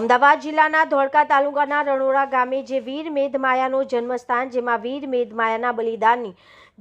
અમદાવાદ જિલ્લાના ધોળકા તાલુકાના રણોડા ગામે જે વીર મેઘમાયાનો જન્મસ્થાન, જેમાં વીર મેઘમાયાના બલિદાનની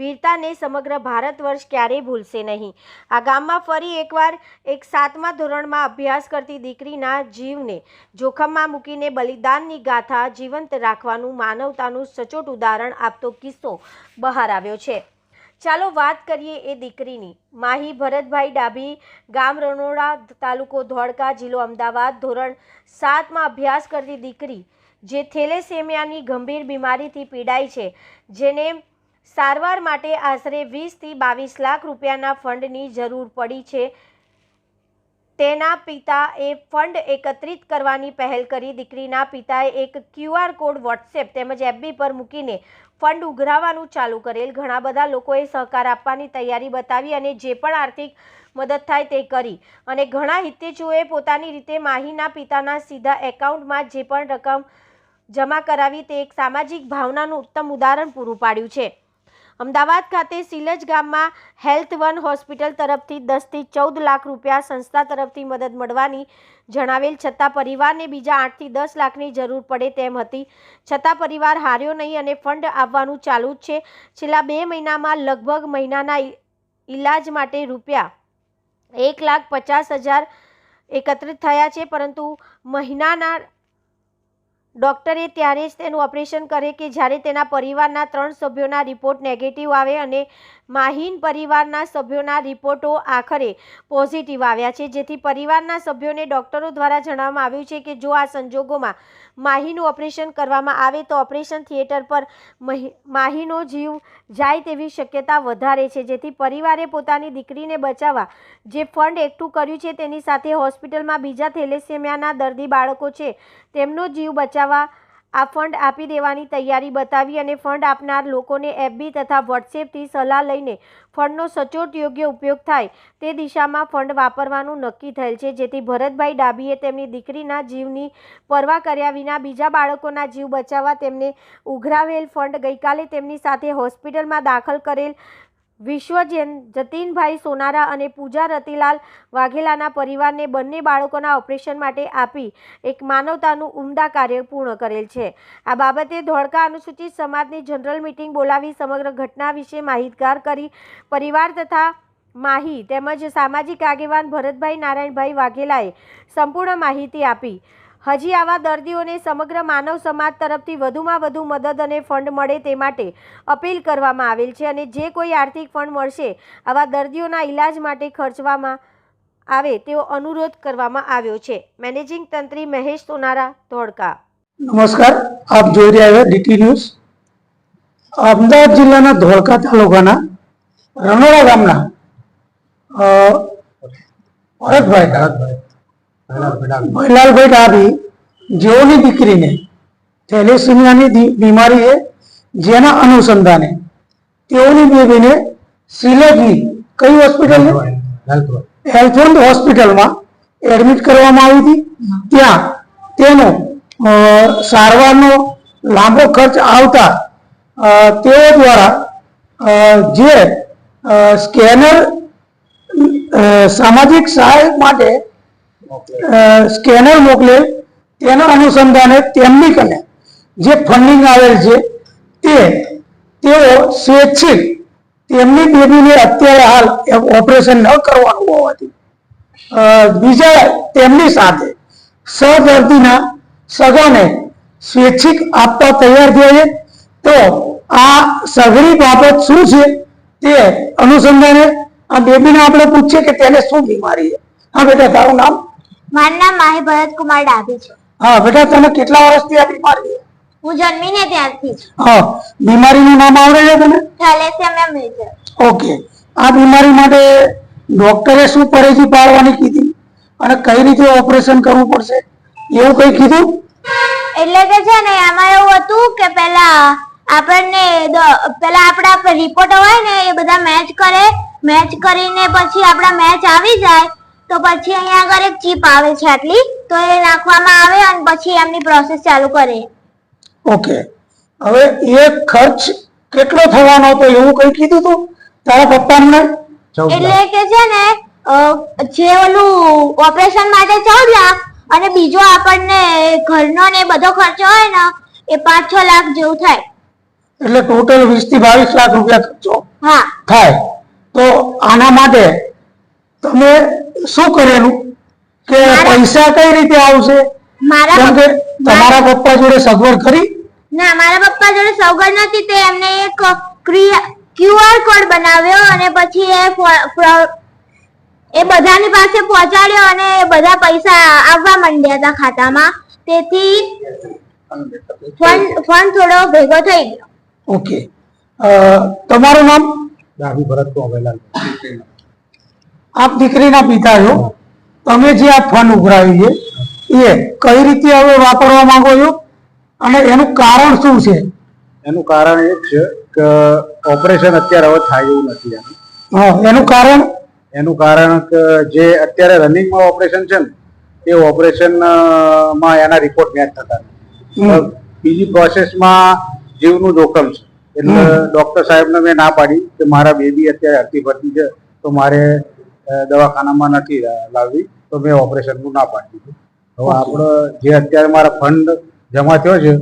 વીરતાને સમગ્ર ભારત વર્ષ ક્યારેય ભૂલશે નહીં। આ ગામમાં ફરી એકવાર એક 7મા ધોરણમાં અભ્યાસ કરતી દીકરીના જીવને જોખમમાં મૂકીને બલિદાનની ગાથા જીવંત રાખવાનું માનવતાનું સચોટ ઉદાહરણ આપતો કિસ્સો બહાર આવ્યો છે। ચાલો વાત કરીએ એ દીકરીની। માહી ભરતભાઈ ડાભી, ગામ રણોડા, તાલુકો ધોળકા, જિલ્લો અમદાવાદ। ધોરણ 7માં અભ્યાસ કરતી દીકરી જે થેલેસેમિયાની ગંભીર બીમારીથી પીડાય છે, જેને સારવાર માટે આશરે 20 થી 22 લાખ રૂપિયાના ફંડની જરૂર પડી છે। તેના પિતાએ ફંડ એકત્રિત કરવાની પહેલ કરી। દીકરીના પિતાએ એક QR કોડ વોટ્સએપ તેમજ FB પર મૂકીને ફંડ ઉઘરાવવાનું ચાલુ કરેલ। ઘણા બધા લોકોએ સહકાર આપવાની તૈયારી બતાવી અને જે પણ આર્થિક મદદ થાય તે કરી અને ઘણા હિતેચ્છુઓએ પોતાની રીતે માહીના પિતાના સીધા એકાઉન્ટમાં જે પણ રકમ જમા કરાવી તે એક સામાજિક ભાવનાનું ઉત્તમ ઉદાહરણ પૂરું પાડ્યું છે। અમદાવાદ ખાતે સિલજ ગામમાં હેલ્થ વન હોસ્પિટલ તરફથી 10 થી 14 લાખ રૂપિયા સંસ્થા તરફથી મદદ મળવાની જણાવેલ, છતાં પરિવારને બીજા 8 થી 10 લાખની જરૂર પડે તેમ હતી, છતાં પરિવાર હાર્યો નહીં અને ફંડ આવવાનું ચાલુ જ છે। છેલ્લા 2 મહિનામાં લગભગ મહિનાના ઈલાજ માટે રૂપિયા 1,50,000 એકત્રિત થયા છે, પરંતુ મહિનાના ડોક્ટરે ત્યારે જ તેનું ઓપરેશન કરે કે જ્યારે તેના પરિવારના 3 સભ્યોના રિપોર્ટ નેગેટિવ આવે અને માહીન પરિવારના સભ્યોના રિપોર્ટો આખરે પોઝિટિવ આવ્યા છે, જેથી પરિવારના સભ્યોને ડોક્ટરો દ્વારા જણાવવામાં આવ્યું છે કે જો આ સંજોગોમાં માહીનું ઓપરેશન કરવામાં આવે તો ઓપરેશન થિયેટર પર માહીનો જીવ જાય તેવી શક્યતા વધારે છે, જેથી પરિવારે પોતાની દીકરીને બચાવવા જે ફંડ એકઠું કર્યું છે તેની સાથે હોસ્પિટલમાં બીજા થેલેસેમિયાના દર્દી બાળકો છે તેમનો જીવ બચાવવા આ ફંડ આપી દેવાની તૈયારી બતાવી અને ફંડ આપનાર લોકોને FB તથા વોટ્સએપથી સલાહ લઈને ફંડનો સચોટ યોગ્ય ઉપયોગ થાય તે દિશામાં ફંડ વાપરવાનું નક્કી થયેલ છે, જેથી ભરતભાઈ ડાભીએ તેમની દીકરીના જીવની પરવા કર્યા વિના બીજા બાળકોના જીવ બચાવવા તેમને ઉઘરાવેલ ફંડ ગઈકાલે તેમની સાથે હોસ્પિટલમાં દાખલ કરેલ વિશ્વજન જતીનભાઈ સોનારા અને પૂજા રતિલાલ વાઘેલાના પરિવારને બંને બાળકોના ઓપરેશન માટે આપી એક માનવતાનું ઉમદા કાર્ય પૂર્ણ કરેલ છે। આ બાબતે ધોળકા અનુસૂચિત સમાજની જનરલ મીટિંગ બોલાવી સમગ્ર ઘટના વિશે માહિતગાર કરી પરિવાર તથા માહી તેમજ સામાજિક આગેવાન ભરતભાઈ નારાયણભાઈ વાઘેલાએ સંપૂર્ણ માહિતી આપી। હજી આવા દર્દીઓને સમગ્ર માનવ સમાજ તરફથી વધુમાં વધુ મદદ અને ફંડ મળે તે માટે અપીલ કરવામાં આવેલ છે અને જે કોઈ આર્થિક ફંડ મળશે આવા દર્દીઓના ઈલાજ માટે ખર્ચવામાં આવે તેવો અનુરોધ કરવામાં આવ્યો છે। મેનેજિંગ તંત્રી મહેશ સોનારા, ધોળકા। નમસ્કાર, આપ જોઈ રહ્યા છો DT ન્યૂઝ। અમદાવાદ જિલ્લાના ધોળકા તાલુકાના રણોડા ગામના ભૈલાલભાઈ ડાભી જેઓની દીકરીને થેલેસેમિયાની બીમારી છે, જેના અનુસંધાને તેઓની બેબીને સિલજની કઈ હોસ્પિટલ હેલ્થ વન હોસ્પિટલમાં એડમિટ કરવામાં આવી હતી। ત્યાં તેનો સારવારનો લાંબો ખર્ચ આવતા તેઓ દ્વારા જે સ્કેનર સામાજિક સહાય માટે સ્કેનર મોકલે તેના અનુસંધાને તેમની કને જે ફંડિંગ આવેલ છે તેઓ સ્વૈચ્છિક તેમની બેબીને અત્યારે હાલ ઓપરેશન ન કરવાનું હોવાથી બીજા તેમની સાથે સહદર્દીના સગાને સ્વૈચ્છિક આપવા તૈયાર થયા છે। તો આ સઘળી બાબત શું છે તે અનુસંધાને આ બેબીને આપણે પૂછીએ કે તેને શું બીમારી છે। હા બેટા, તારું નામ? મારું નામ માહી ભરતકુમાર ડાભી છે। હા બેટા, તને કેટલા વર્ષથી આ બીમારી છે? હું જન્મીને ત્યારથી જ। હા, બીમારીનું નામ આવડે છે તને? Thalassemia major. ઓકે, આ બીમારી માટે ડોક્ટરે શું પરેજી પાડવાની કીધી અને કઈ રીતે ઓપરેશન કરવું પડશે એવું કઈ કીધું? એટલે કે છે ને આમાં એવું હતું કે પેલા આપણા રિપોર્ટ હોય ને એ બધા મેચ કરીને પછી આપણા મેચ આવી જાય તો પછી અહીંયા આગળ એક ચિપ આવે છે આટલી, તો એ નાખવામાં આવે અને પછી એમની પ્રોસેસ ચાલુ કરે। ઓકે, હવે એ ખર્ચ કેટલો થવાનો હતો એવું કઈ કીધું તું તારા પપ્પાને? એટલે કે છે ને જે ઓલું ઓપરેશન માટે 14 લાખ અને બીજો આપણને ઘરનો ને બધો ખર્ચો હોય ને એ 5-6 લાખ જેવું થાય. એટલે ટોટલ 20 થી 22 લાખ રૂપિયા ખર્ચો હા. થાય. તો આના માટે તમે શું કરેલું કે પૈસા કઈ રીતે આવશે? કેમ કે તમારા પપ્પા જોડે સગવડ ખરી? ના, મારા પપ્પા જોડે સગવડ નથી. તે એમને એક QR કોડ બનાવ્યો અને પછી એ બધાની પાસે પહોંચાડ્યો અને બધા પૈસા આવવા માંડ્યા હતા ખાતામાં. તેથી ફંડ થોડો ભેગો થઈ ગયો. ઓકે. તમારું નામ? ડાભી ભરત કોવેલાલ. આપ દીકરીના પિતા છો. તમે જે આ ફંડ ઉઘરાવ્યું છે એ કઈ રીતે હવે વાપરવા માંગો છો અને એનું કારણ શું છે? એનું કારણ એ જ છે કે ઓપરેશન અત્યારે હવે થાય એવું નથી એનું. એનું કારણ કે જે અત્યારે રનિંગમાં ઓપરેશન છે ને એ ઓપરેશનમાં એના રિપોર્ટ મેચ થતા નથી. બીજી પ્રોસેસમાં જીવનું જોખમ છે એટલે ડોક્ટર સાહેબને મેં ના પાડી કે મારા બેબી અત્યારે હરતી ફરતી છે તો મારે દવાખાનામાં નથી લાવવી, તો મેં ઓપરેશનનું ના પાડી દીધું. હવે આપણે જે અત્યારે મારા ફંડ જમા થયો છે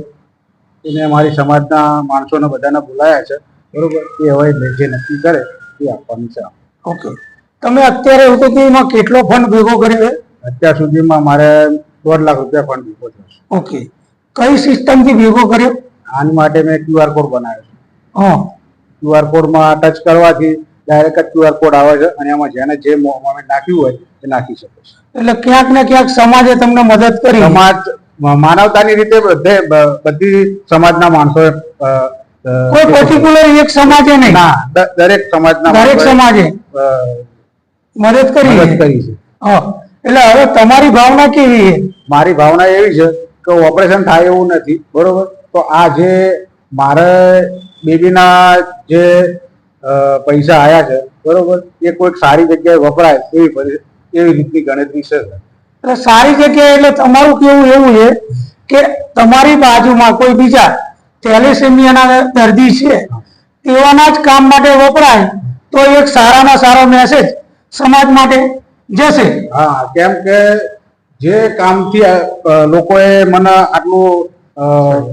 એને મારી સમાજના માણસોને બધાને બોલાયા છે, બરોબર? એ હવે જે નક્કી કરે એ આપવાનું છે. ઓકે. તમે અત્યારે સુધીમાં કેટલો ફંડ ભેગો કર્યો? અત્યાર સુધીમાં મારે 1.5 લાખ રૂપિયા ફંડ ભેગો થયો છે. ઓકે. કઈ સિસ્ટમથી ભેગો કર્યો? આની માટે મેં QR કોડ બનાવ્યો છે. હા. QR કોડમાં ટચ કરવાથી ડાયરેક્ટ જ QR કોડ આવે છે અને એમાં જેને જે મોમેન્ટ નાખ્યું હોય એ નાખી શકે છે. એટલે ક્યાંક ને ક્યાંક સમાજે તમને મદદ કરી? સમાજ માનવતાની રીતે બધી સમાજના માણસોએ કોઈ પર્ટિક્યુલર એક સમાજે નહીં? ના, દરેક સમાજે મદદ કરી છે. હા. એટલે હવે તમારી ભાવના કેવી છે? મારી ભાવના એવી છે કે ઓપરેશન થાય એવું નથી, બરોબર? તો આ જે મારે બેબીના જે પૈસા આયા છે, બરોબર, એ કોઈક સારી જગ્યાએ વપરાય એવી રીતની ગણતરી છે. એટલે સારી જગ્યાએ એટલે તમારું કેવું એવું છે કે તમારી બાજુમાં કોઈ બીજા થેલેસેમિયાના દર્દી છે તેવાના જ કામ માટે વપરાય તો એક સારામાં સારો મેસેજ સમાજ માટે જશે. હા, કેમ કે જે કામથી લોકોએ મને આટલું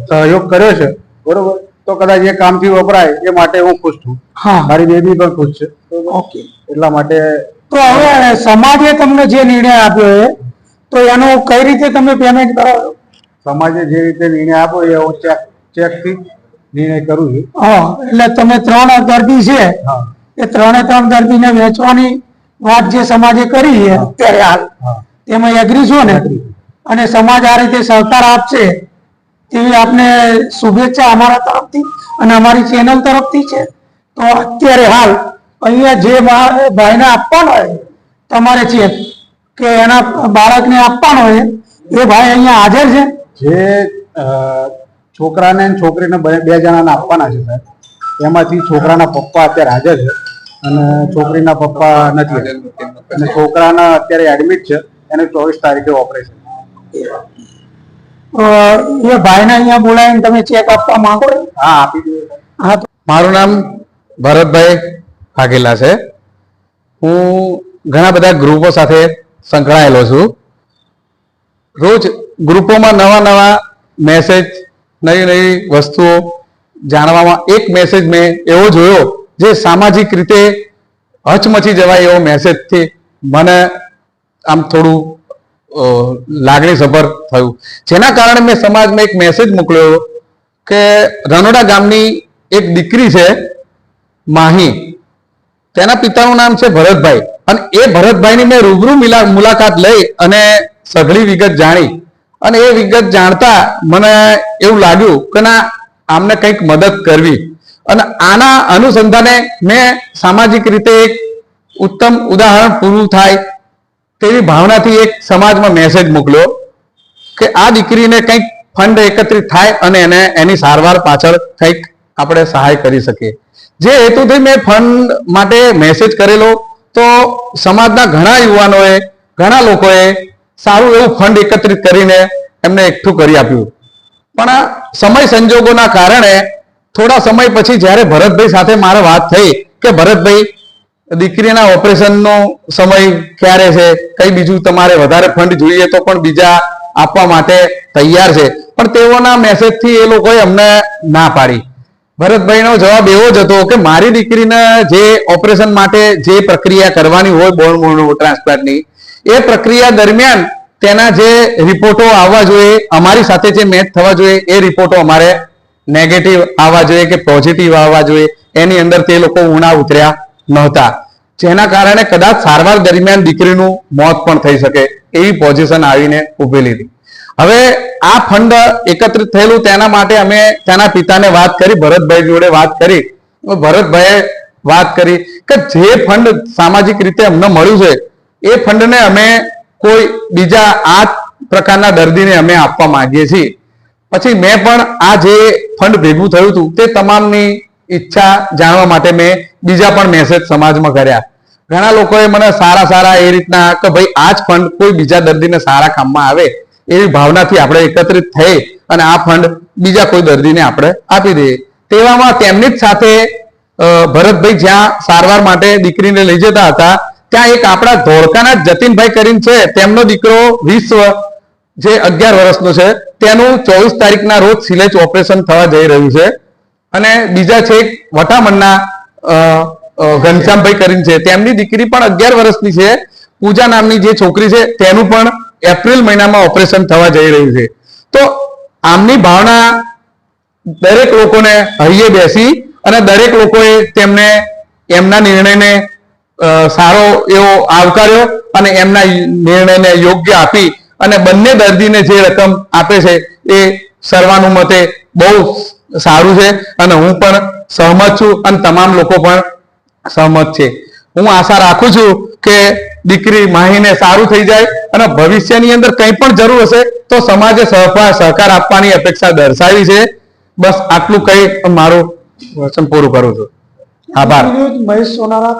સહયોગ કર્યો છે, બરોબર, તો કદાચ એ કામથી વપરાય એ માટે હું ખુશ છું. હા. મારી બેબી પણ ખુશ છે. ઓકે. એટલા માટે તો હવે સમાજે તમને જે નિર્ણય આપ્યો છે તો એનો કઈ રીતે તમે પેમેન્ટ કરો? સમાજે જે રીતે નિર્ણય આપ્યો એ હું ચેકથી નિર્ણય કરું છું. હા. એટલે તમે 3 દર્દી છે એ 3 દર્દીને વેચવાની વાત જે સમાજે કરી છે અત્યારે હાલ, તેમાં એગ્રી છો ને? અને સમાજ આ રીતે સહકાર આપશે તેવી આપને શુભેચ્છા અમારા તરફથી અને અમારી ચેનલ તરફથી છે. તો અત્યારે હાલ અહીંયા જે ભાઈને આપવાનો હોય તમારે ચેક કે એના બાળકને આપવાનો હોય એ ભાઈ અહીંયા હાજર છે? જે છોકરાને અને છોકરીને બે જણાને આપવાના છે સાહેબ, એમાંથી છોકરાના પપ્પા અત્યારે હાજર છે અને છોકરીના પપ્પા નથી અને છોકરાના અત્યારે એડમિટ છે. એને 24 તારીખે ઓપરેશન. એ ભાઈને અહીંયા બોલાવીને તમે ચેક આપવા માંગો? હા, આપી દો. હા. મારું નામ ભરતભાઈ વાઘેલા છે. હું ઘણા બધા ગ્રુપો સાથે સંકળાયેલો છું. રોજ ગ્રુપોમાં નવા મેસેજ, નવી વસ્તુઓ જાણવામાં એક મેસેજ મેં એવો જોયો જે સામાજિક રીતે હચમચી જવાય એવો મેસેજથી મને આમ થોડું લાગણીસભર થયું, જેના કારણે મેં સમાજમાં એક મેસેજ મોકલ્યો કે રનોડા ગામની એક દીકરી છે માહી, તેના પિતાનું નામ છે ભરતભાઈ, અને એ ભરતભાઈની મેં રૂબરૂ મુલાકાત લઈ અને સઘળી વિગત જાણી અને એ વિગત જાણતા મને એવું લાગ્યું કે ના, આમને કંઈક મદદ કરવી. અને આના અનુસંધાને મેં સામાજિક રીતે એક ઉત્તમ ઉદાહરણ પૂરું થાય તેવી ભાવનાથી એક સમાજમાં મેસેજ મોકલ્યો કે આ દીકરીને કંઈક ફંડ એકત્રિત થાય અને એને એની સારવાર પાછળ કંઈક આપણે સહાય કરી શકીએ. જે હેતુથી મેં ફંડ માટે મેસેજ કરેલો તો સમાજના ઘણા યુવાનોએ, ઘણા લોકોએ સારું એવું ફંડ એકત્રિત કરીને એમને એકઠું કરી આપ્યું. પણ સમય સંજોગોના કારણે થોડા સમય પછી જ્યારે ભરતભાઈ સાથે મારે વાત થઈ કે ભરતભાઈ દીકરીના ઓપરેશનનો સમય ક્યારે છે, કઈ બીજું તમારે વધારે ફંડ જોઈએ તો પણ બીજા આપવા માટે તૈયાર છે, પણ તેઓના મેસેજથી એ લોકોએ અમને ના પાડી. ભરતભાઈનો જવાબ એવો જ હતો કે મારી દીકરીને જે ઓપરેશન માટે જે પ્રક્રિયા કરવાની હોય બોન મેરો ટ્રાન્સપ્લાન્ટની, એ પ્રક્રિયા દરમિયાન તેના જે રિપોર્ટો આવવા જોઈએ, અમારી સાથે જે મેચ થવા જોઈએ, એ રિપોર્ટો અમારે નેગેટિવ આવવા જોઈએ કે પોઝિટિવ આવવા જોઈએ, એની અંદર તે લોકો ઉણા ઉતર્યા નહોતા, જેના કારણે કદાચ સારવાર દરમિયાન દીકરીનું મોત પણ થઈ શકે એવી પોઝિશન આવીને ઉભેલી હતી. હવે આ ફંડ એકત્રિત થયેલું તેના માટે અમે તેના પિતાને વાત કરી, ભરતભાઈ જોડે વાત કરી. ભરતભાઈએ વાત કરી કે જે ફંડ સામાજિક રીતે અમને મળ્યું છે એ ફંડને અમે કોઈ બીજા આ પ્રકારના દર્દીને અમે આપવા માંગીએ છીએ. પછી મેં પણ આ જે ફંડ ભેગું થયું હતું તે તમામની ઈચ્છા જાણવા માટે મેં બીજા પણ મેસેજ સમાજમાં કર્યા. ઘણા લોકોએ મને સારા એ રીતના કે ભાઈ આ જ ફંડ કોઈ બીજા દર્દીને સારા કામમાં આવે એવી ભાવનાથી આપણે એકત્રિત થઈ અને આ ફંડ બીજા કોઈ દર્દીને આપણે આપી દઈએ. તેવામાં તેમની જ સાથે ભરતભાઈ જ્યાં સારવાર માટે દીકરીને લઈ જતા હતા ત્યાં એક આપણા ધોળકાના જતીનભાઈ કરીને છે, તેમનો દીકરો 20 જે 11 વર્ષનો છે, તેનું 24 તારીખના રોજ સિલેજ ઓપરેશન થવા જઈ રહ્યું છે. અને બીજા છે વટામણના ઘનશ્યામભાઈ કરીને છે, તેમની દીકરી પણ 11 વર્ષની છે, પૂજા નામની જે છોકરી છે તેનું પણ એપ્રિલ મહિનામાં ઓપરેશન થવા જઈ રહ્યું છે. તો આમની ભાવના દરેક લોકોને હૈયે બેસી અને દરેક લોકોએ તેમને એમના નિર્ણયને સારો એવો આવકાર્યો અને એમના નિર્ણયને યોગ્ય આપી અને બંને દર્દીને જે રકમ આપે છે એ સર્વાનુમતે બહુ સારું છે અને હું પણ સહમત છું અને તમામ લોકો પણ સહમત છે. હું આશા રાખું છું કે દીકરી માહીને સારું થઈ જાય અને ભવિષ્યની અંદર કંઈ પણ જરૂર હશે તો સમાજે સહકાર આપવાની અપેક્ષા દર્શાવી છે. બસ આટલું કહી મારું વચન પૂરું કરું છું. આભાર. મહેશ સોનારા.